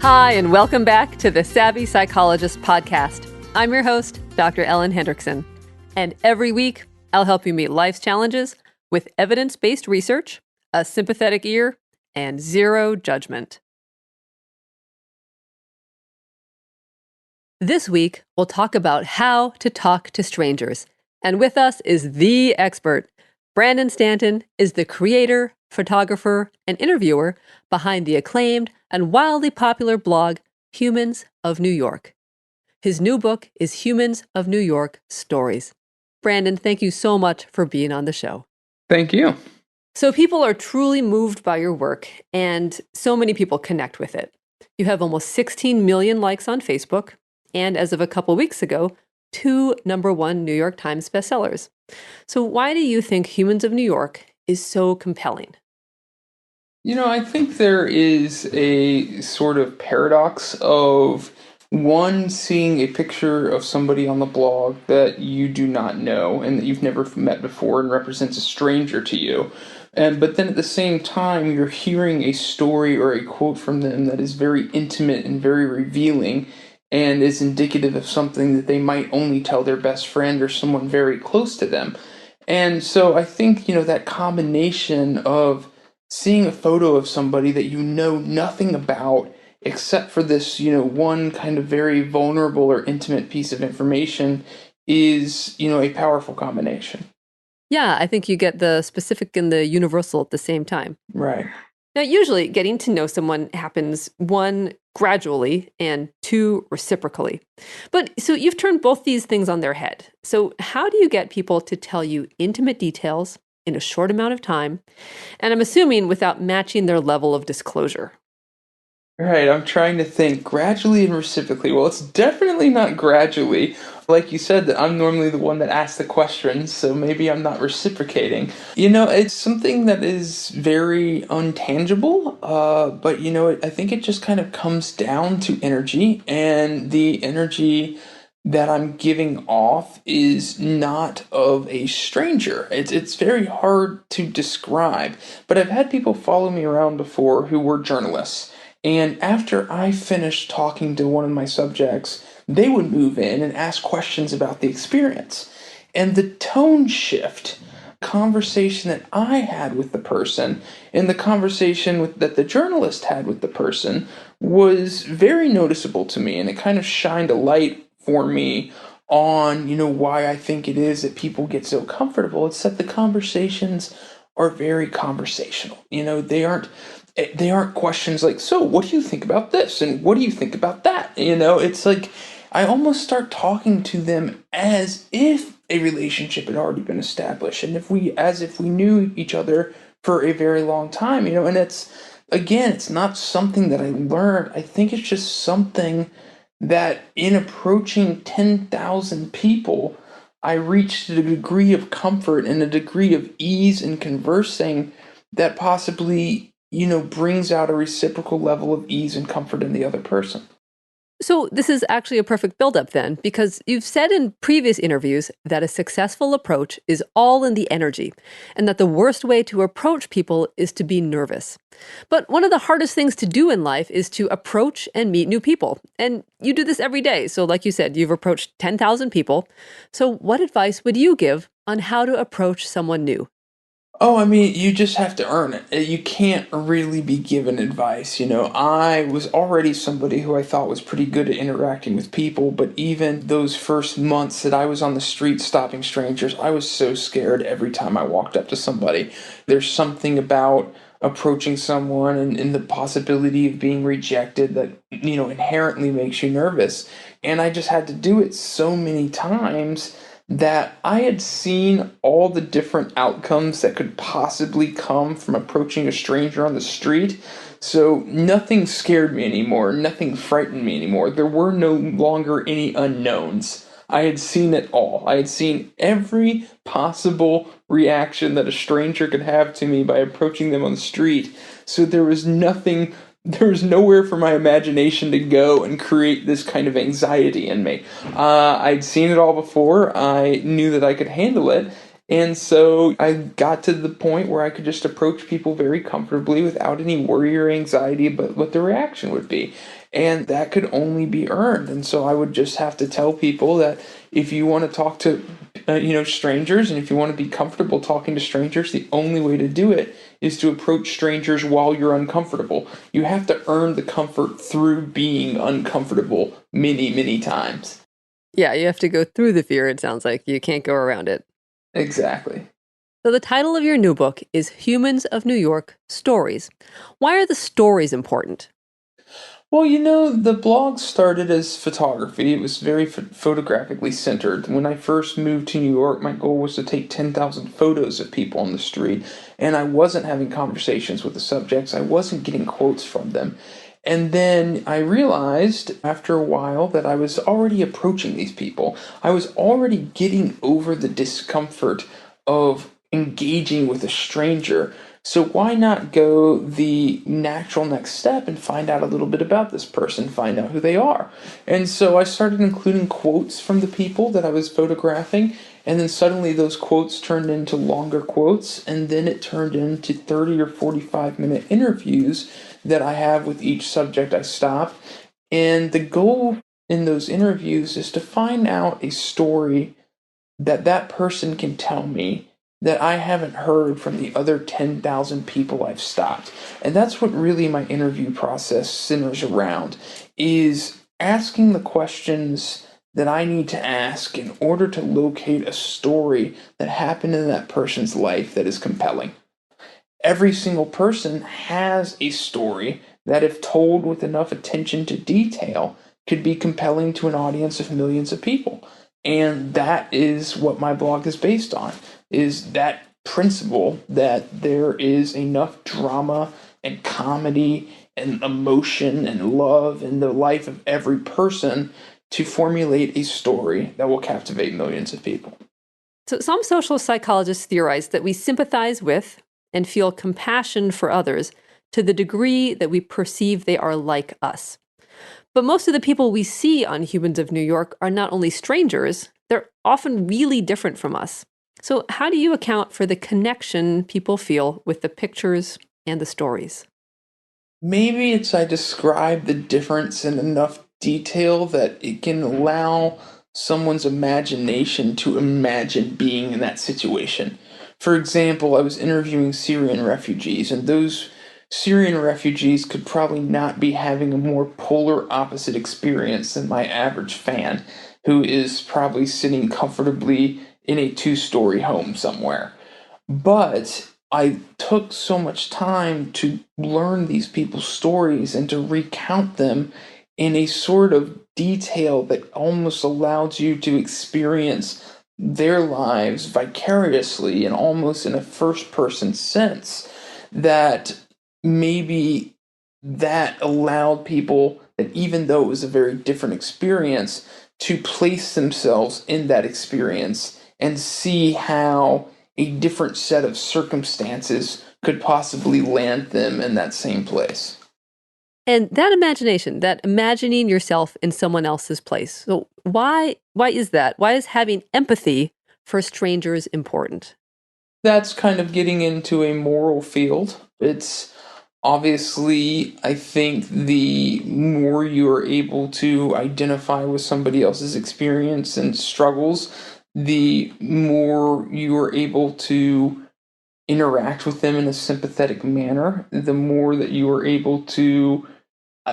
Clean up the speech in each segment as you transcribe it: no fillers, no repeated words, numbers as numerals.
Hi, and welcome back to the Savvy Psychologist podcast. I'm your host, Dr. Ellen Hendrickson. And every week, I'll help you meet life's challenges with evidence-based research, a sympathetic ear, and zero judgment. This week, we'll talk about how to talk to strangers. And with us is the expert. Brandon Stanton is the creator, photographer, and interviewer behind the acclaimed and wildly popular blog, Humans of New York. His new book is Humans of New York Stories. Brandon, thank you so much for being on the show. Thank you. So people are truly moved by your work, and so many people connect with it. You have almost 16 million likes on Facebook, and as of a couple weeks ago, 2 #1 New York Times bestsellers. So why do you think Humans of New York is so compelling? I think there is a sort of paradox of one, seeing a picture of somebody on the blog that you do not know and that you've never met before and represents a stranger to you. But then at the same time, you're hearing a story or a quote from them that is very intimate and very revealing and is indicative of something that they might only tell their best friend or someone very close to them. And so I think, that combination of seeing a photo of somebody that you know nothing about except for this, one kind of very vulnerable or intimate piece of information is, a powerful combination. Yeah, I think you get the specific and the universal at the same time. Right. Now, usually getting to know someone happens 1, gradually, and 2, reciprocally. But so you've turned both these things on their head. So how do you get people to tell you intimate details in a short amount of time? And I'm assuming without matching their level of disclosure. Right, I'm trying to think gradually and reciprocally. Well, it's definitely not gradually. Like you said, that I'm normally the one that asks the questions, so maybe I'm not reciprocating. It's something that is very untangible, but I think it just kind of comes down to energy, and the energy that I'm giving off is not of a stranger. It's very hard to describe, but I've had people follow me around before who were journalists. And after I finished talking to one of my subjects, they would move in and ask questions about the experience. And the tone shift, conversation that I had with the person, and the conversation that the journalist had with the person was very noticeable to me. And it kind of shined a light for me on, why I think it is that people get so comfortable. It's that the conversations are very conversational. They aren't questions like, so what do you think about this? And what do you think about that? It's like I almost start talking to them as if a relationship had already been established. And as if we knew each other for a very long time, and it's not something that I learned. I think it's just something that in approaching 10,000 people, I reached a degree of comfort and a degree of ease in conversing that possibly brings out a reciprocal level of ease and comfort in the other person. So this is actually a perfect buildup then, because you've said in previous interviews that a successful approach is all in the energy, and that the worst way to approach people is to be nervous. But one of the hardest things to do in life is to approach and meet new people. And you do this every day. So like you said, you've approached 10,000 people. So what advice would you give on how to approach someone new? Oh, I mean, you just have to earn it. You can't really be given advice. I was already somebody who I thought was pretty good at interacting with people, but even those first months that I was on the street stopping strangers, I was so scared every time I walked up to somebody. There's something about approaching someone and the possibility of being rejected that, inherently makes you nervous. And I just had to do it so many times that I had seen all the different outcomes that could possibly come from approaching a stranger on the street. So nothing scared me anymore. Nothing frightened me anymore. There were no longer any unknowns. I had seen it all. I had seen every possible reaction that a stranger could have to me by approaching them on the street. So there was nowhere for my imagination to go and create this kind of anxiety in me. I'd seen it all before. I knew that I could handle it. And so I got to the point where I could just approach people very comfortably without any worry or anxiety about what the reaction would be. And that could only be earned. And so I would just have to tell people that if you want to talk to strangers, and if you want to be comfortable talking to strangers, the only way to do it is to approach strangers while you're uncomfortable. You have to earn the comfort through being uncomfortable many, many times. Yeah, you have to go through the fear, it sounds like. You can't go around it. Exactly. So, the title of your new book is Humans of New York Stories. Why are the stories important? Well, the blog started as photography. It was very photographically centered. When I first moved to New York, my goal was to take 10,000 photos of people on the street, and I wasn't having conversations with the subjects. I wasn't getting quotes from them. And then I realized after a while that I was already approaching these people. I was already getting over the discomfort of engaging with a stranger. So why not go the natural next step and find out a little bit about this person, find out who they are? And so I started including quotes from the people that I was photographing, and then suddenly those quotes turned into longer quotes, and then it turned into 30 or 45-minute interviews that I have with each subject I stop. And the goal in those interviews is to find out a story that person can tell me that I haven't heard from the other 10,000 people I've stopped. And that's what really my interview process centers around, is asking the questions that I need to ask in order to locate a story that happened in that person's life that is compelling. Every single person has a story that, if told with enough attention to detail, could be compelling to an audience of millions of people. And that is what my blog is based on, is that principle that there is enough drama and comedy and emotion and love in the life of every person to formulate a story that will captivate millions of people. So, some social psychologists theorize that we sympathize with and feel compassion for others to the degree that we perceive they are like us. But most of the people we see on Humans of New York are not only strangers, they're often really different from us. So, how do you account for the connection people feel with the pictures and the stories? Maybe it's I describe the difference in enough detail that it can allow someone's imagination to imagine being in that situation. For example, I was interviewing Syrian refugees, and those Syrian refugees could probably not be having a more polar opposite experience than my average fan, who is probably sitting comfortably in a two-story home somewhere. But I took so much time to learn these people's stories and to recount them in a sort of detail that almost allows you to experience their lives vicariously and almost in a first person sense, that maybe that allowed people, that even though it was a very different experience, to place themselves in that experience and see how a different set of circumstances could possibly land them in that same place. And that imagination, that imagining yourself in someone else's place. So why is that? Why is having empathy for strangers important? That's kind of getting into a moral field. It's obviously, I think the more you're able to identify with somebody else's experience and struggles, the more you are able to interact with them in a sympathetic manner, the more that you are able to,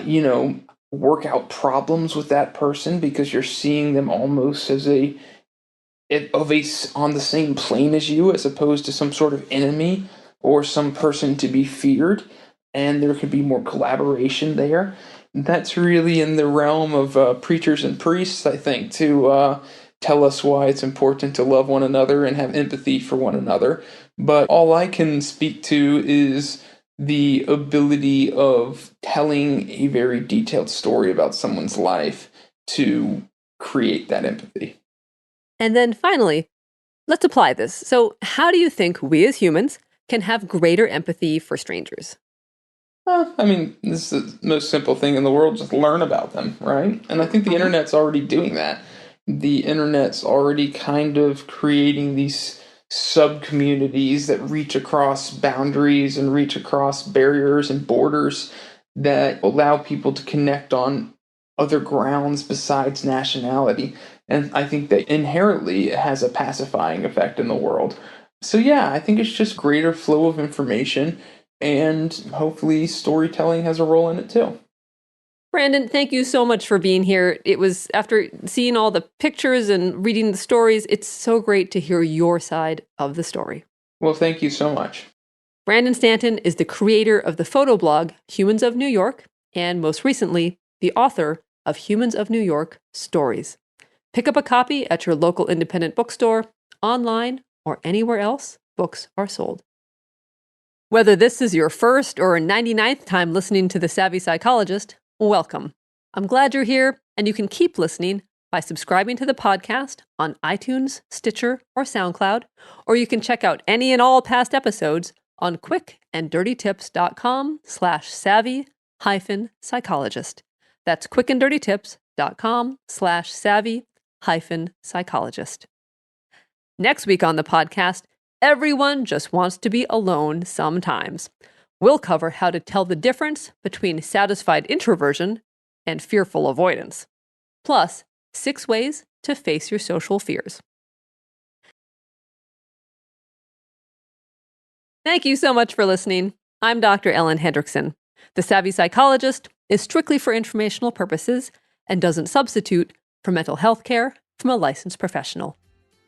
you know, work out problems with that person because you're seeing them almost as on the same plane as you, as opposed to some sort of enemy or some person to be feared, and there could be more collaboration there. That's really in the realm of preachers and priests, I think, to tell us why it's important to love one another and have empathy for one another. But all I can speak to is the ability of telling a very detailed story about someone's life to create that empathy. And then finally, let's apply this. So, how do you think we as humans can have greater empathy for strangers? I mean, this is the most simple thing in the world. Just learn about them, right? And I think the internet's already doing that. The internet's already kind of creating these sub-communities that reach across boundaries and reach across barriers and borders that allow people to connect on other grounds besides nationality. And I think that inherently it has a pacifying effect in the world. So yeah, I think it's just greater flow of information, and hopefully storytelling has a role in it too. Brandon, thank you so much for being here. It was, after seeing all the pictures and reading the stories, it's so great to hear your side of the story. Well, thank you so much. Brandon Stanton is the creator of the photo blog Humans of New York, and most recently, the author of Humans of New York Stories. Pick up a copy at your local independent bookstore, online, or anywhere else books are sold. Whether this is your first or 99th time listening to The Savvy Psychologist, welcome. I'm glad you're here, and you can keep listening by subscribing to the podcast on iTunes, Stitcher, or SoundCloud, or you can check out any and all past episodes on quickanddirtytips.com/savvy-psychologist. That's quickanddirtytips.com/savvy-psychologist. Next week on the podcast, everyone just wants to be alone sometimes. We'll cover how to tell the difference between satisfied introversion and fearful avoidance. Plus, 6 ways to face your social fears. Thank you so much for listening. I'm Dr. Ellen Hendrickson. The Savvy Psychologist is strictly for informational purposes and doesn't substitute for mental health care from a licensed professional.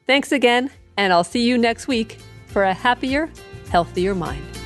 Thanks again, and I'll see you next week for a happier, healthier mind.